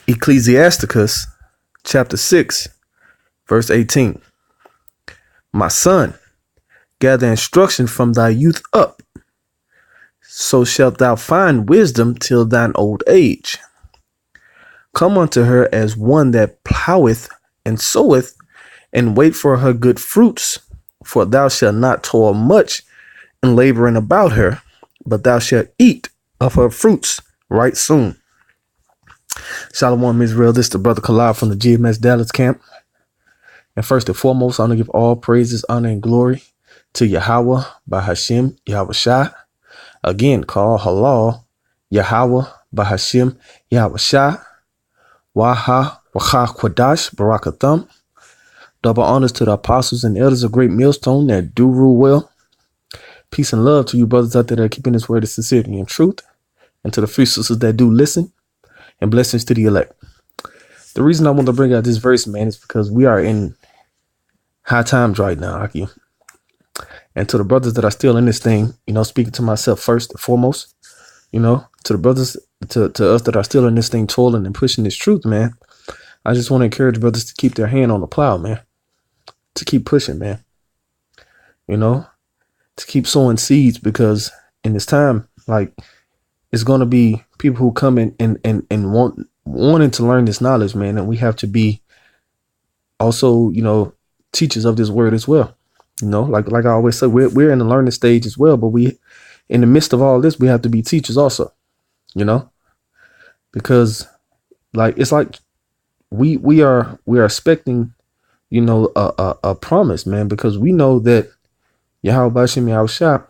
Ecclesiasticus chapter 6, verse 18. My son, gather instruction from thy youth up, so shalt thou find wisdom till thine old age. Come unto her as one that ploweth and soweth, and wait for her good fruits, for thou shalt not toil much in laboring about her, but thou shalt eat of her fruits right soon. Shalom Israel, this is the brother Khalid from the GMS Dallas camp. And first and foremost, I want to give all praises, honor, and glory to Yahweh by Hashem, Yahweh Shai. Again, call halal, Yahweh by Hashem, Yahweh Shai. Waha, Wacha Kwadash, Barakatham. Double honors to the apostles and elders of Great Millstone that do rule well. Peace and love to you brothers out there that are keeping this word of sincerity and truth. And to the free sisters that do listen. And blessings to the elect. The reason I want to bring out this verse, man, is because we are in high times right now, Aki. And to the brothers that are still in this thing, speaking to myself first and foremost, to the brothers, to us that are still in this thing, toiling and pushing this truth, man, I just want to encourage brothers to keep their hand on the plow, man, to keep pushing, man, to keep sowing seeds, because in this time, like, it's going to be people who come in and wanting to learn this knowledge, man. And we have to be also, teachers of this word as well. Like I always say, we're in the learning stage as well. But we, in the midst of all this, we have to be teachers also, because it's like we are expecting, a promise, man, because we know that Yahweh Bashim Yahweh Shah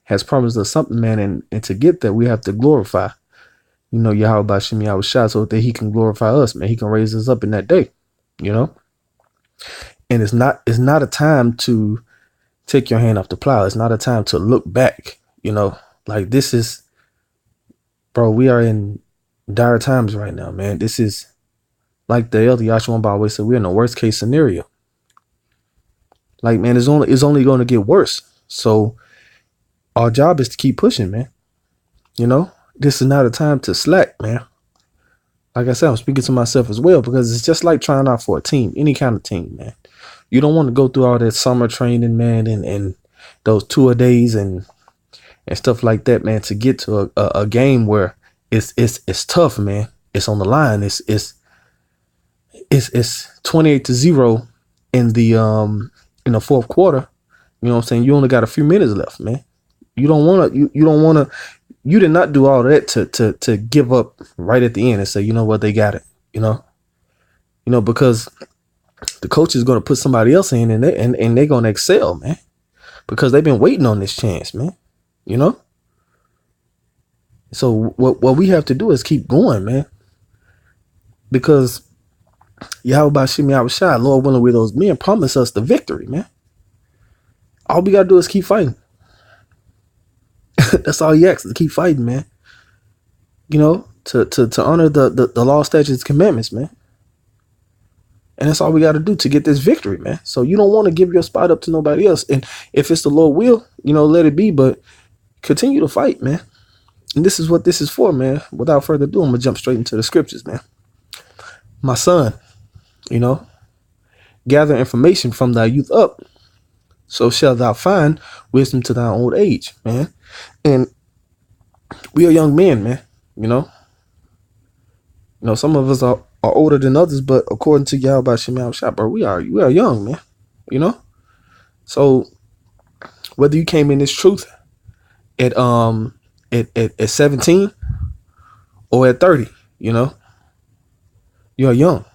has promised us something, man, and to get that we have to glorify, Yahweh Bashim Yahweh Shah, so that he can glorify us, man. He can raise us up in that day, And it's not a time to take your hand off the plow. It's not a time to look back, like this is, bro, we are in dire times right now, man. This is like the elder Yahshua always said, we're in the worst case scenario. Like, man, it's only going to get worse. So our job is to keep pushing, man. This is not a time to slack, man. Like I said, I'm speaking to myself as well, because it's just like trying out for a team, any kind of team, man. You don't want to go through all that summer training, man, and those tour days and stuff like that, man, to get to a game where it's tough, man. It's on the line. It's 28-0 in the fourth quarter. You know what I'm saying? You only got a few minutes left, man. You did not do all that to give up right at the end and say, you know what, they got it, because the coach is going to put somebody else in and they're going to excel, man, because they've been waiting on this chance, man, So what we have to do is keep going, man, because Yahweh Bashim Yahweh Shai, Lord willing, with those men promise us the victory, man. All we got to do is keep fighting. That's all he asks, to keep fighting, man. To honor the law, statutes, commandments, man. And that's all we got to do to get this victory, man. So you don't want to give your spot up to nobody else. And if it's the Lord will, let it be. But continue to fight, man. And this is what this is for, man. Without further ado, I'm going to jump straight into the scriptures, man. My son, gather information from thy youth up, so shalt thou find wisdom to thy old age, man. And we are young men, man. Some of us are older than others, but according to Yahweh Shemel Shopper, we are young, man. So whether you came in this truth at 17 or at 30, you are young.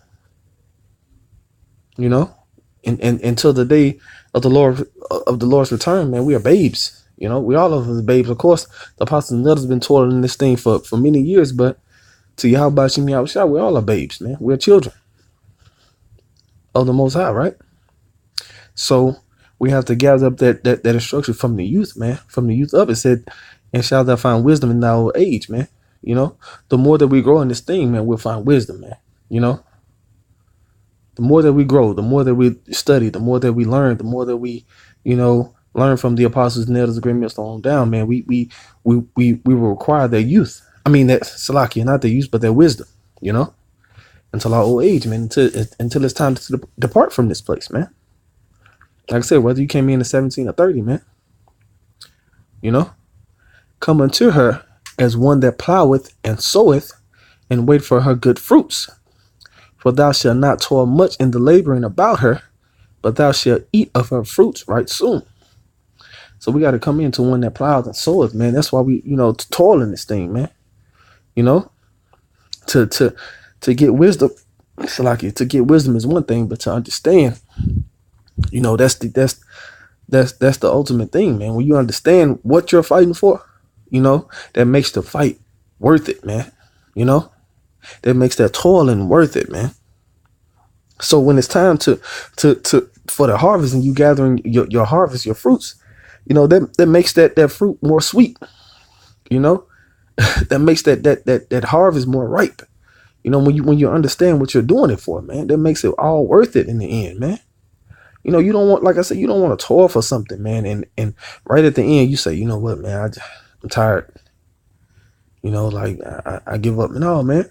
And until the day of the Lord's return, man, we are babes. We all of us babes. Of course, the apostles and others have been toiling in this thing for many years, but to Yahweh Bashim Yahweh Shai, we all are babes, man. We're children of the Most High, right? So we have to gather up that instruction from the youth, man. From the youth up, it said, and shall thou find wisdom in thy old age, man. The more that we grow in this thing, man, we'll find wisdom, man. The more that we grow, the more that we study, the more that we learn, the more that we, learn from the apostles and elders of Great Millstone down, man. We will require their youth. I mean, that Salakia, not their youth, but their wisdom, until our old age, man, until it's time to depart from this place, man. Like I said, whether you came in at 17 or 30, man, you know, come unto her as one that ploweth and soweth, and wait for her good fruits. For thou shalt not toil much in the laboring about her, but thou shalt eat of her fruits right soon. So we got to come into one that plows and soweth, man. That's why we, toil in this thing, man. You know, to get wisdom. It's like to get wisdom is one thing, but to understand, that's the ultimate thing, man. When you understand what you're fighting for, that makes the fight worth it, man. That makes that toiling worth it, man. So when it's time to for the harvest and you gathering your harvest, your fruits, that makes that fruit more sweet, that makes that harvest more ripe. When you understand what you're doing it for, man, that makes it all worth it in the end, man. You don't want, like I said, you don't want to toil for something, man. And right at the end, you say, you know what, man, I'm tired. Like I give up. No, man.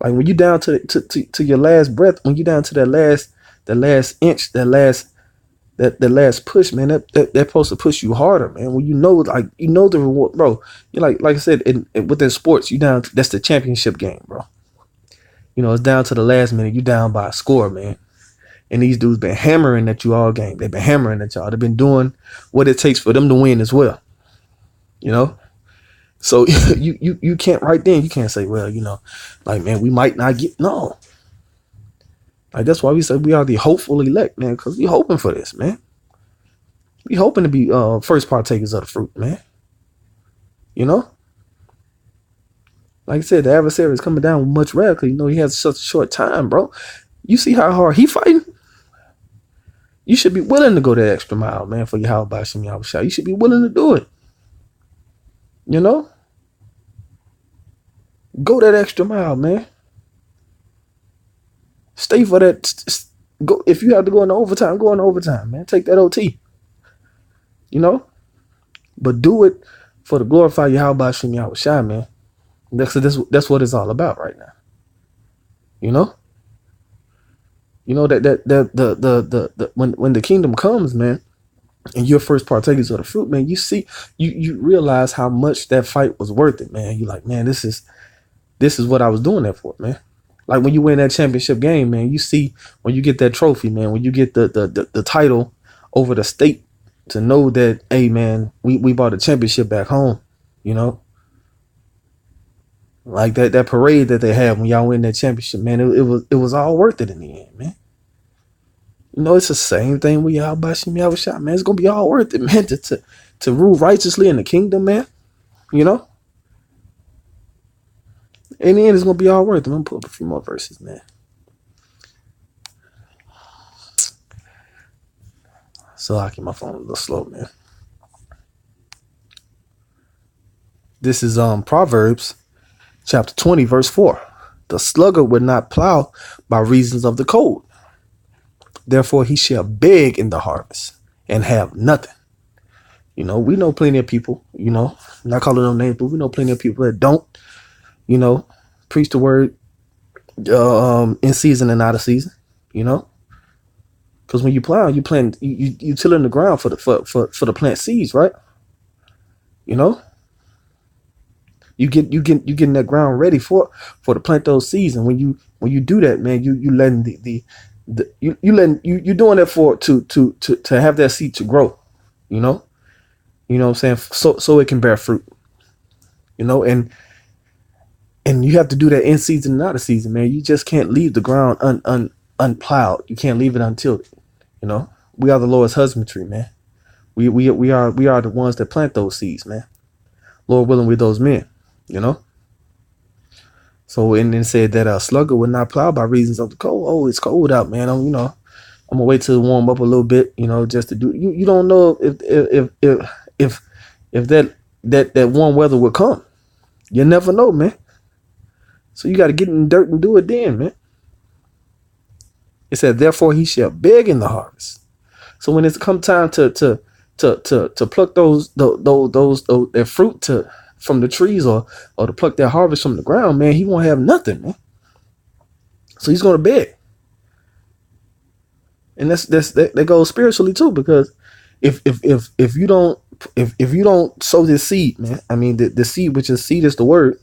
Like when you down to your last breath, when you down to that last inch, that last push, man, that supposed to push you harder, man. When the reward, bro. You like I said, within sports, you down. That's the championship game, bro. It's down to the last minute. You down by a score, man. And these dudes been hammering at you all game. They've been hammering at y'all. They've been doing what it takes for them to win as well. So you can't right then. You can't say, well, like, man, we might not get. No. Like, that's why we say we are the hopeful elect, man, because we hoping for this, man. We hoping to be first partakers of the fruit, man. Like I said, the adversary is coming down with much wrath because he has such a short time, bro. You see how hard he fighting? You should be willing to go that extra mile, man, for Yahweh Bashim Yahushua. You should be willing to do it. Go that extra mile, man. Stay for that. Go if you have to go into overtime, go into overtime, man. Take that OT. But do it for the glorify Yahweh Bashim Yahushua, man. That's what it's all about right now. That when the kingdom comes, man, and you're first partakers of the fruit, man, you see, you realize how much that fight was worth it, man. You're like, man, this is what I was doing that for, man. Like when you win that championship game, man, you see when you get that trophy, man, when you get the title over the state, to know that, hey, man, we brought a championship back home, like that parade that they have when y'all win that championship, man, it was all worth it in the end, man. It's the same thing with y'all Bashim Yahushua, man. It's gonna be all worth it, man, to rule righteously in the kingdom, man. In the end, it's gonna be all worth it. I'm gonna pull up a few more verses, man. So I keep my phone a little slow, man. This is Proverbs chapter 20, verse 4. The sluggard would not plow by reasons of the cold. Therefore he shall beg in the harvest and have nothing. We know plenty of people, not calling them names, but we know plenty of people that don't, preach the word in season and out of season, because when you plow, you plant, you tilling the ground for the plant seeds, right? You getting that ground ready for to plant those seeds, and when you do that, man, you letting you're doing that for to have that seed to grow, you know what I'm saying, so it can bear fruit, and you have to do that in season and out of season, man. You just can't leave the ground unplowed. You can't leave it untilled. We are the Lord's husbandry, man. We are the ones that plant those seeds, man. Lord willing, we're those men, So, and then said that a sluggard would not plow by reasons of the cold. Oh, it's cold out, man. I'm gonna wait till it warm up a little bit, just to do. You don't know if that warm weather will come. You never know, man. So you got to get in the dirt and do it then, man. It said, therefore he shall beg in the harvest. So when it's come time to pluck their fruit from the trees or to pluck their harvest from the ground, man, he won't have nothing, man. So he's going to beg. And that goes spiritually too, because if you don't if you don't sow this seed, man, I mean the seed, which is seed is the word,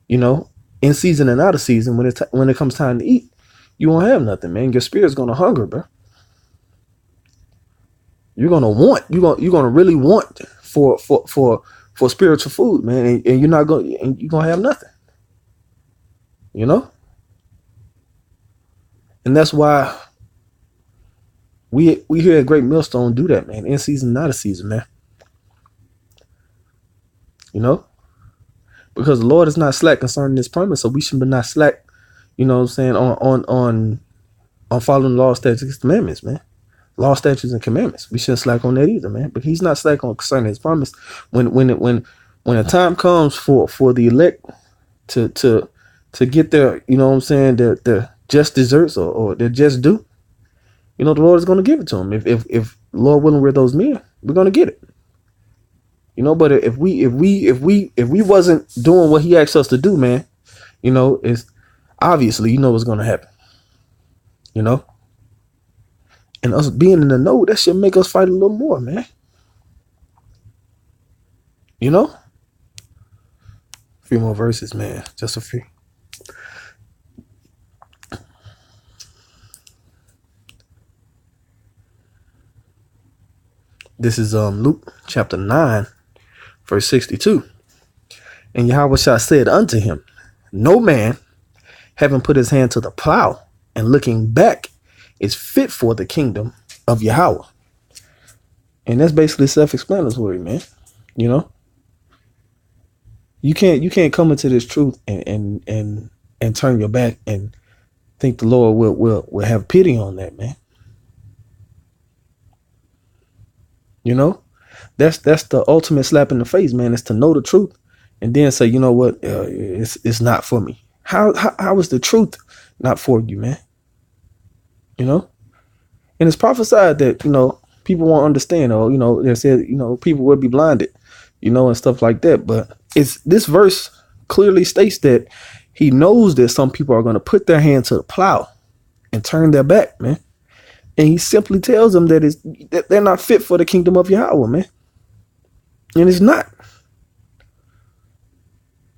you know, in season and out of season, when it comes time to eat, you won't have nothing, man. Your spirit's gonna hunger, bro. You're gonna really want for spiritual food, man, and you're gonna have nothing, you know. And that's why we here at Great Millstone do that, man, in season, not a season, man. You know, because the Lord is not slack concerning His promise, so we should be not slack. You know what I'm saying, on following the law, statutes, commandments, man. Law, statutes, and commandments. We shouldn't slack on that either, man. But He's not slack on concerning His promise. When the time comes for the elect to get their, you know what I'm saying, their just desserts, or their just due, you know, the Lord is going to give it to them. If Lord willing, we're those men, we're going to get it. You know, but if we wasn't doing what He asked us to do, man, you know, it's obviously, you know what's going to happen. You know, and us being in the know, that should make us fight a little more, man. You know, a few more verses, man, just a few. This is Luke chapter 9, verse 62. And Yahweh said unto him, no man, having put his hand to the plow and looking back, is fit for the kingdom of Yahweh. And that's basically self-explanatory, man. You know, you can't come into this truth and turn your back and think the Lord will have pity on that, man. You know, that's the ultimate slap in the face, man. Is to know the truth and then say, you know what, it's not for me. How is the truth not for you, man? You know, and it's prophesied that, you know, people won't understand, or, you know, they said, you know, people will be blinded, you know, and stuff like that. But it's this verse clearly states that He knows that some people are going to put their hand to the plow and turn their back, man. And He simply tells them that they're not fit for the kingdom of Yahweh, man. And it's not,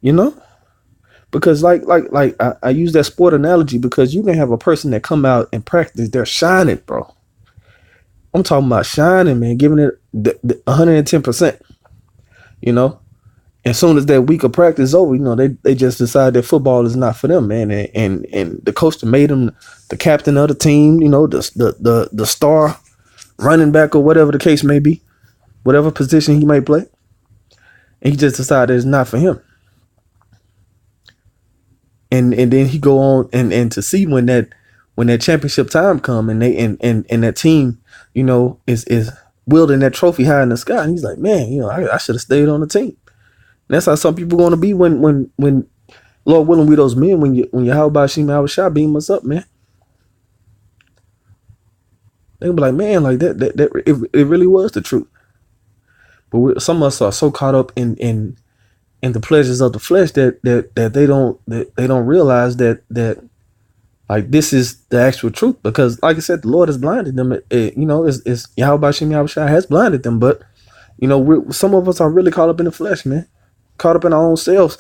you know, because like I use that sport analogy, because you can have a person that come out and practice, they're shining, bro. I'm talking about shining, man, giving it the 110%, you know. As soon as that week of practice is over, you know, they just decide that football is not for them, man. And the coach that made them the captain of the team, you know, the star running back, or whatever the case may be, whatever position he may play, and he just decided it's not for him. And then he go on and to see when that championship time come, and they and that team, you know, is wielding that trophy high in the sky, and he's like, man, you know, I should have stayed on the team. And that's how some people are going to be when Lord willing, we those men, when Yahweh Shem Shah beam us up, man. They'll be like, man, like that it really was the truth. But some of us are so caught up in the pleasures of the flesh that they don't realize that like this is the actual truth. Because like I said, the Lord has blinded them. You know, it's Yahweh Shem Shah has blinded them. But you know, some of us are really caught up in the flesh, man. Caught up in our own selves,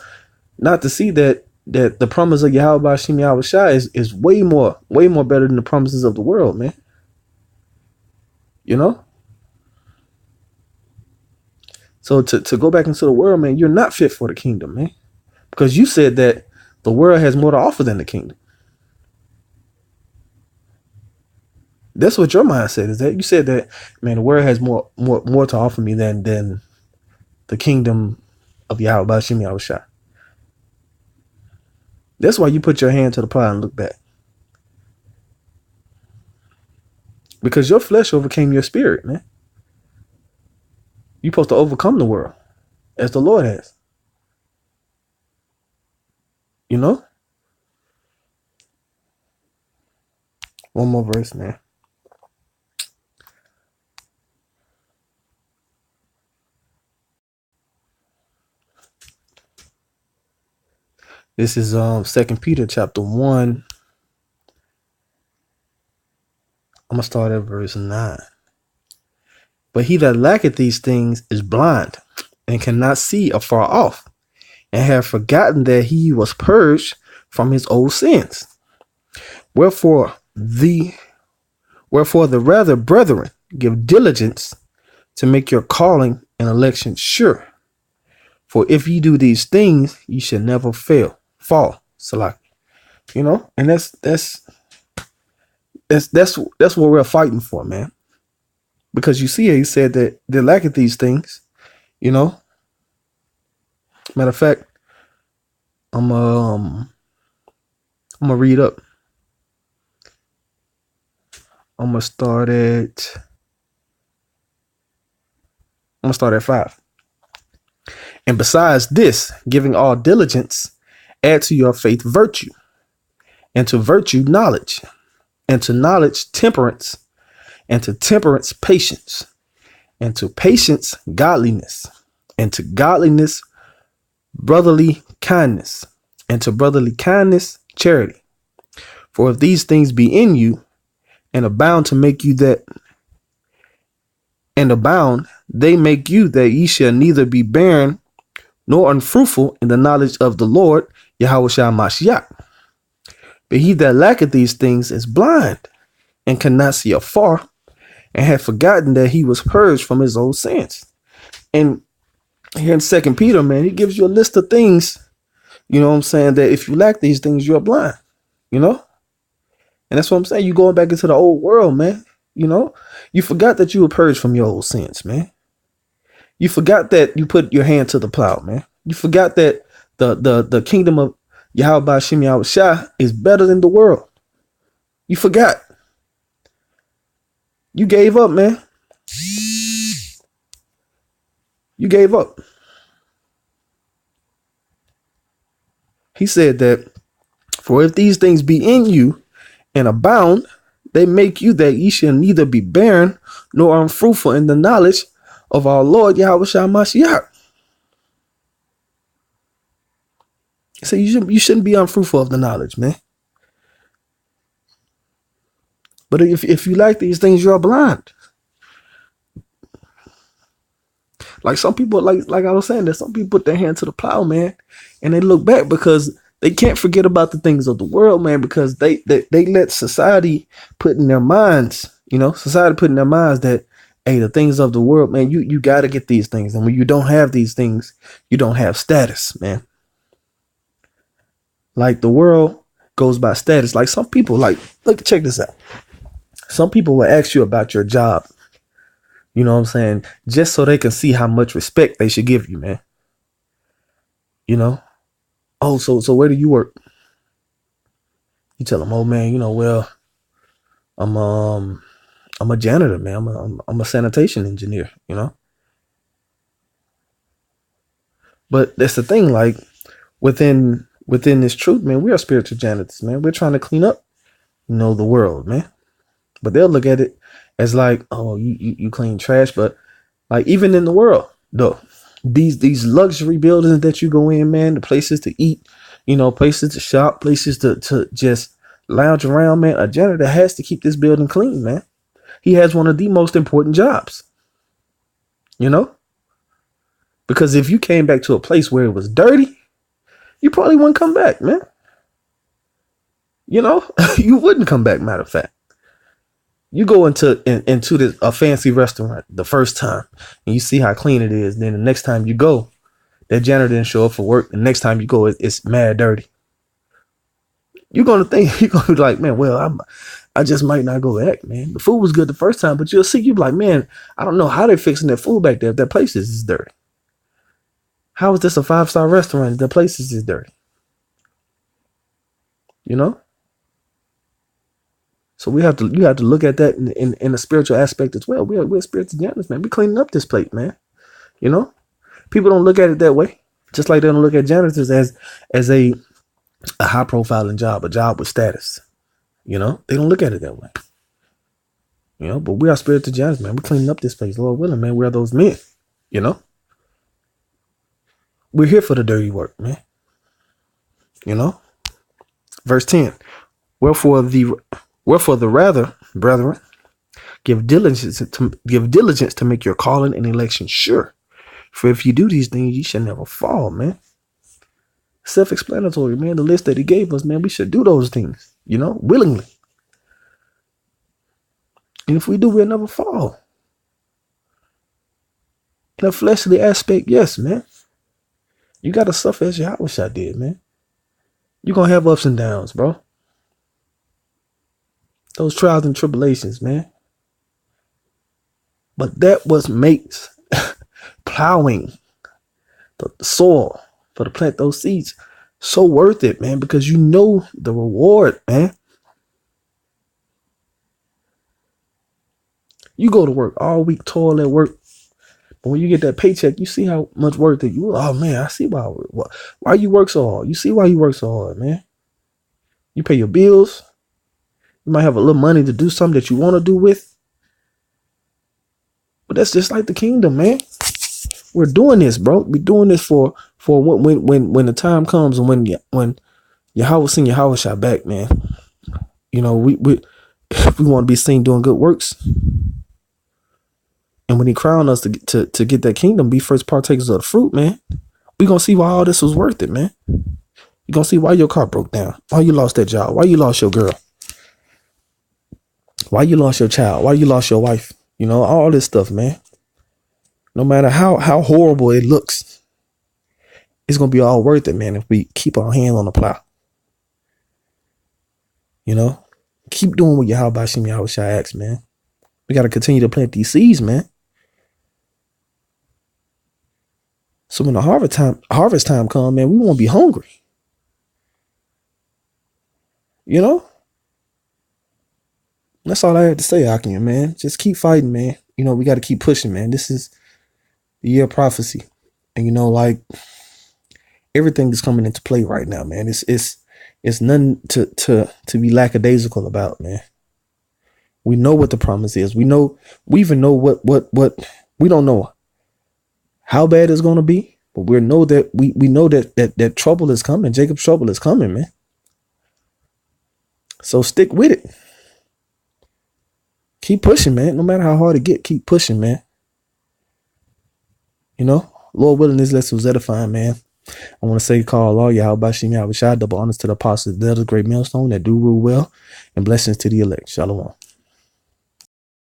not to see that the promise of Yahweh Shem Shah is way more better than the promises of the world, man. You know? So to go back into the world, man, you're not fit for the kingdom, man. Because you said that the world has more to offer than the kingdom. That's what your mindset is. That you said that, man, the world has more to offer me than the kingdom of Yahweh Shem Shah. That's why you put your hand to the plow and look back. Because your flesh overcame your spirit, man. You're supposed to overcome the world as the Lord has. You know? One more verse, man. This is 2 Peter chapter 1, I'm gonna start at verse 9. But he that lacketh these things is blind, and cannot see afar off, and have forgotten that he was purged from his old sins. Wherefore the rather, brethren, give diligence to make your calling and election sure. For if ye do these things, ye shall never fall. Salaki. And that's what we're fighting for, man. Because you see, he said that they lack these things. Matter of fact, I'm gonna read up. I'm gonna start at 5. And besides this, giving all diligence, add to your faith virtue, and to virtue knowledge, and to knowledge temperance, and to temperance patience, and to patience godliness, and to godliness brotherly kindness, and to brotherly kindness charity. For if these things be in you, and abound, they make you that ye shall neither be barren nor unfruitful in the knowledge of the Lord Yahweh Shah Mashiach. But he that lacketh these things is blind, and cannot see afar, and hath forgotten that he was purged from his old sins. And here in 2 Peter, man, he gives you a list of things, that if you lack these things, you're blind, And that's what I'm saying. You going back into the old world, man. You forgot that you were purged from your old sins, man. You forgot that you put your hand to the plow, man. You forgot that the kingdom of Yahweh Bashim Yahweh Shah is better than the world. You forgot. You gave up, man. You gave up. He said that, for if these things be in you and abound, they make you that ye shall neither be barren nor unfruitful in the knowledge of our Lord Yahweh Shah Mashiach. So you shouldn't be unfruitful of the knowledge, man. But if you like these things, you're blind. Like some people, like I was saying, that some people put their hand to the plow, man, and they look back because they can't forget about the things of the world, man, because they let society put in their minds, that, hey, the things of the world, man, you got to get these things. And when you don't have these things, you don't have status, man. Like the world goes by status. Like some people, check this out. Some people will ask you about your job. You know what I'm saying? Just so they can see how much respect they should give you, man. Oh, so where do you work? You tell them, oh man, well, I'm a janitor, man. I'm a sanitation engineer, But that's the thing, like within this truth, man, we are spiritual janitors, man. We're trying to clean up, the world, man. But they'll look at it as like, oh, you clean trash. But like even in the world, though, these luxury buildings that you go in, man, the places to eat, places to shop, places to just lounge around, man. A janitor has to keep this building clean, man. He has one of the most important jobs, because if you came back to a place where it was dirty, you probably wouldn't come back, man. You wouldn't come back. Matter of fact, you go into a fancy restaurant the first time and you see how clean it is. Then the next time you go, that janitor didn't show up for work. The next time you go, it's mad dirty. You're going to be like, man, well, I just might not go back, man. The food was good the first time, but you'll see, you be like, man, I don't know how they're fixing that food back there if that place is dirty. How is this a 5-star restaurant if the place is dirty? So you have to look at that in a spiritual aspect as well. We're spiritual janitors, man. We're cleaning up this plate, man. People don't look at it that way. Just like they don't look at janitors as a high profiling job, a job with status. They don't look at it that way. But we are spiritual janitors, man. We're cleaning up this place, Lord willing, man. We are those men. We're here for the dirty work, man. Verse 10. Wherefore the rather, brethren, Give diligence to make your calling and election sure. For if you do these things, you shall never fall, man. Self-explanatory, man. The list that he gave us, man, we should do those things, willingly. And if we do, we'll never fall. In a fleshly aspect, yes, man. You got to suffer as Yahweh did, man. You're going to have ups and downs, bro. Those trials and tribulations, man. But that what makes plowing the soil for to plant those seeds so worth it, man, because you know the reward, man. You go to work all week, toil at work, but when you get that paycheck, you see how much worth it you. Oh man, I see why you work so hard. You see why you work so hard, man. You pay your bills. You might have a little money to do something that you want to do with, but that's just like the kingdom, man. We're doing this, bro. We're doing this for when the time comes and when Yahweh send Yahweh shot back, man. We want to be seen doing good works, and when He crowned us to get that kingdom, be first partakers of the fruit, man. We gonna see why all this was worth it, man. You gonna see why your car broke down, why you lost that job, why you lost your girl, why you lost your child, why you lost your wife. All this stuff, man. No matter how horrible it looks, it's going to be all worth it, man, if we keep our hand on the plow. Keep doing what Yahweh Bashim Yahweh Shai asks, man. We got to continue to plant these seeds, man. So when the harvest time comes, man, we won't be hungry. That's all I had to say, Akim, man. Just keep fighting, man. We got to keep pushing, man. This is the year of prophecy. And, everything is coming into play right now, man. It's nothing to be lackadaisical about, man. We know what the promise is. We even know what we don't know how bad it's going to be, but we know that trouble is coming. Jacob's trouble is coming, man. So stick with it. Keep pushing, man. No matter how hard it get, keep pushing, man. Lord willing, this lesson was edifying, man. I want to say, call all Yahweh Bashim Yahweh Shai, double honors to the apostles, the great millstone that do rule well, and blessings to the elect. Shalom.